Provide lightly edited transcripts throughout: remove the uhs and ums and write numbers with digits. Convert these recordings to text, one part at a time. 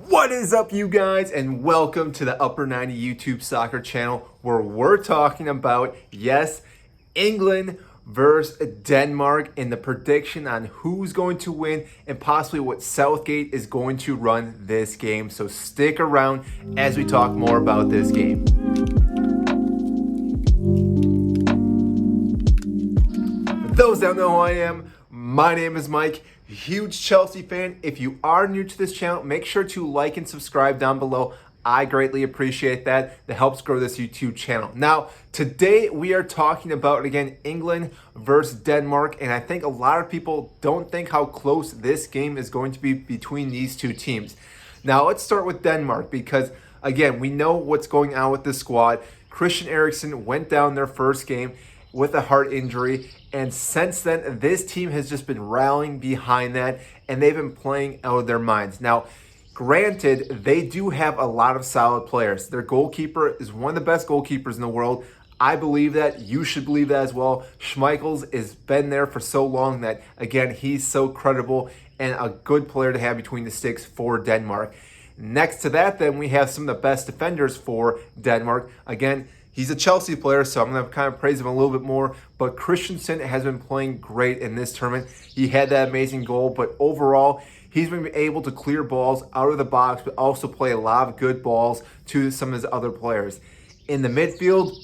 What is up, you guys, and welcome to the Upper 90 YouTube soccer channel where we're talking about, yes, England versus Denmark and the prediction on who's going to win and possibly what Southgate is going to run this game. So stick around as we talk more about this game. For those that don't know who I am, my name is Mike. Huge Chelsea fan. If you are new to this channel, make sure to like and subscribe down below. I greatly appreciate that. That helps grow this YouTube channel. Now, today we are talking about, again, England versus Denmark, and I think a lot of people don't think how close this game is going to be between these two teams. Now, let's start with Denmark because, again, we know what's going on with the squad. Christian Eriksen went down their first game with a heart injury, and since then this team has just been rallying behind that, and they've been playing out of their minds. Now, granted, they do have a lot of solid players. Their goalkeeper is one of the best goalkeepers in the world. I believe that. You should believe that as well. Schmeichel has been there for so long that, again, he's so credible and a good player to have between the sticks for Denmark. Next to that, then, we have some of the best defenders for Denmark. Again, he's a Chelsea player, so I'm going to kind of praise him a little bit more. But Christensen has been playing great in this tournament. He had that amazing goal, but overall, he's been able to clear balls out of the box, but also play a lot of good balls to some of his other players. In the midfield,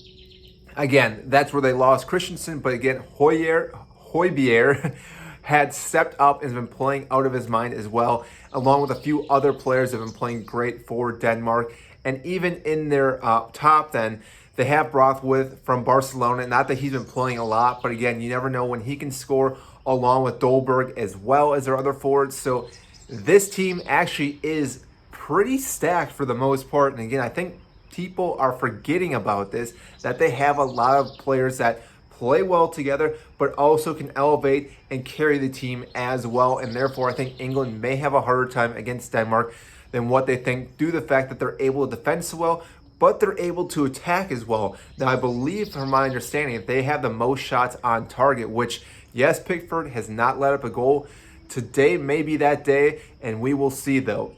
again, that's where they lost Christensen, but again, Højbjerg had stepped up and has been playing out of his mind as well, along with a few other players that have been playing great for Denmark. And even in their top, then, they have Braithwaite from Barcelona. Not that he's been playing a lot, but again, you never know when he can score, along with Dolberg as well as their other forwards. So this team actually is pretty stacked for the most part. And again, I think people are forgetting about this, that they have a lot of players that play well together, but also can elevate and carry the team as well. And therefore, I think England may have a harder time against Denmark than what they think, due to the fact that they're able to defend so well, but they're able to attack as well. Now, I believe, from my understanding, they have the most shots on target, which, yes, Pickford has not let up a goal. Today may be that day, and we will see, though.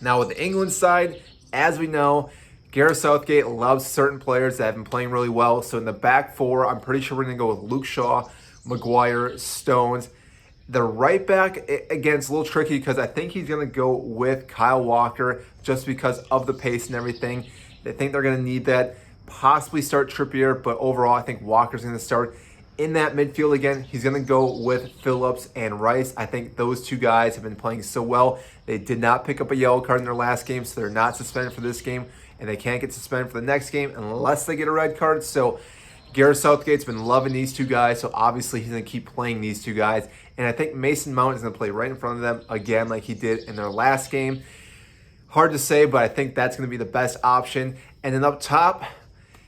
Now, with the England side, as we know, Gareth Southgate loves certain players that have been playing really well. So in the back four, I'm pretty sure we're going to go with Luke Shaw, Maguire, Stones. The right back, again, it's a little tricky because I think he's going to go with Kyle Walker just because of the pace and everything. They think they're going to need that. Possibly start Trippier, but overall, I think Walker's going to start. In that midfield, again, he's going to go with Phillips and Rice. I think those two guys have been playing so well. They did not pick up a yellow card in their last game, so they're not suspended for this game, and they can't get suspended for the next game unless they get a red card. So Gareth Southgate's been loving these two guys, so obviously he's going to keep playing these two guys. And I think Mason Mount is going to play right in front of them again like he did in their last game. Hard to say, but I think that's going to be the best option. And then up top,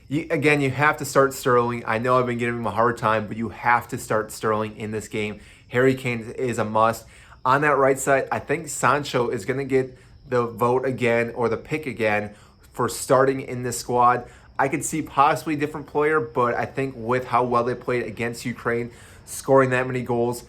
you have to start Sterling. I know I've been giving him a hard time, but you have to start Sterling in this game. Harry Kane is a must. On that right side, I think Sancho is going to get the vote again, or the pick again, for starting in this squad. I could see possibly a different player, but I think with how well they played against Ukraine, scoring that many goals,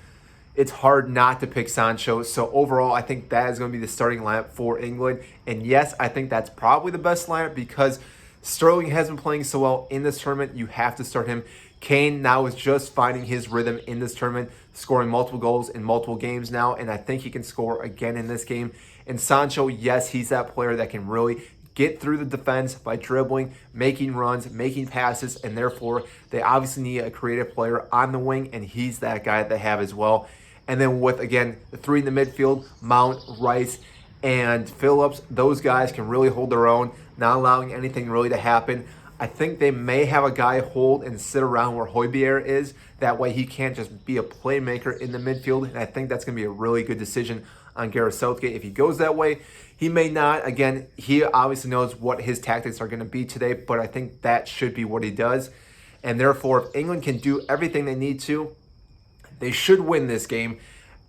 it's hard not to pick Sancho. So overall, I think that is going to be the starting lineup for England. And yes, I think that's probably the best lineup because Sterling has been playing so well in this tournament. You have to start him. Kane now is just finding his rhythm in this tournament, scoring multiple goals in multiple games now, and I think he can score again in this game. And Sancho, yes, he's that player that can really get through the defense by dribbling, making runs, making passes, and therefore they obviously need a creative player on the wing, and he's that guy that they have as well. And then with, again, the three in the midfield, Mount, Rice, and Phillips, those guys can really hold their own, not allowing anything really to happen. I think they may have a guy hold and sit around where Højbjerg is. That way he can't just be a playmaker in the midfield. And I think that's going to be a really good decision on Gareth Southgate. If he goes that way, he may not. Again, he obviously knows what his tactics are going to be today, but I think that should be what he does. And therefore, if England can do everything they need to, they should win this game.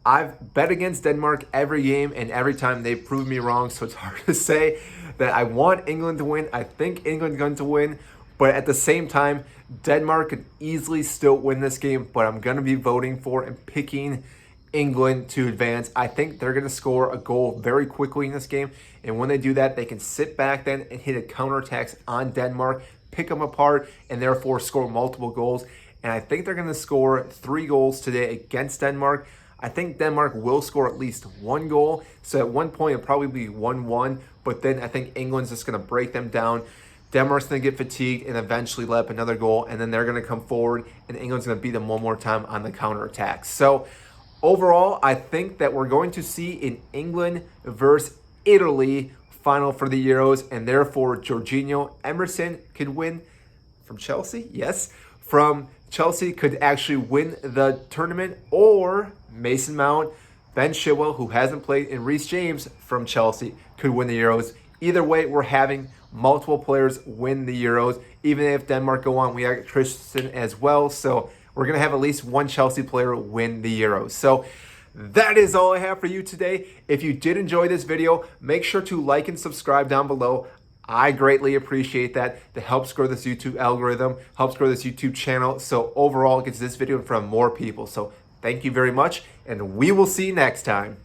I've bet against Denmark every game, and every time they've proved me wrong, so it's hard to say that I want England to win. I think England's going to win, but at the same time, Denmark could easily still win this game, but I'm going to be voting for and picking England to advance. I think they're going to score a goal very quickly in this game. And when they do that, they can sit back then and hit a counterattacks on Denmark, pick them apart, and therefore score multiple goals. And I think they're going to score 3 goals today against Denmark. I think Denmark will score at least 1 goal. So at one point, it'll probably be 1-1. But then I think England's just going to break them down. Denmark's going to get fatigued and eventually let up another goal. And then they're going to come forward, and England's going to beat them one more time on the counterattack. So overall, I think that we're going to see an England versus Italy final for the Euros, and therefore Jorginho Emerson could win from Chelsea. Yes, from Chelsea could actually win the tournament, or Mason Mount, Ben Chilwell, who hasn't played, and Reece James from Chelsea could win the Euros. Either way, we're having multiple players win the Euros. Even if Denmark go on, we got Christensen as well. So we're going to have at least one Chelsea player win the Euros. So that is all I have for you today. If you did enjoy this video, make sure to like and subscribe down below. I greatly appreciate that. That helps grow this YouTube algorithm, helps grow this YouTube channel. So overall, it gets this video in front of more people. So thank you very much, and we will see you next time.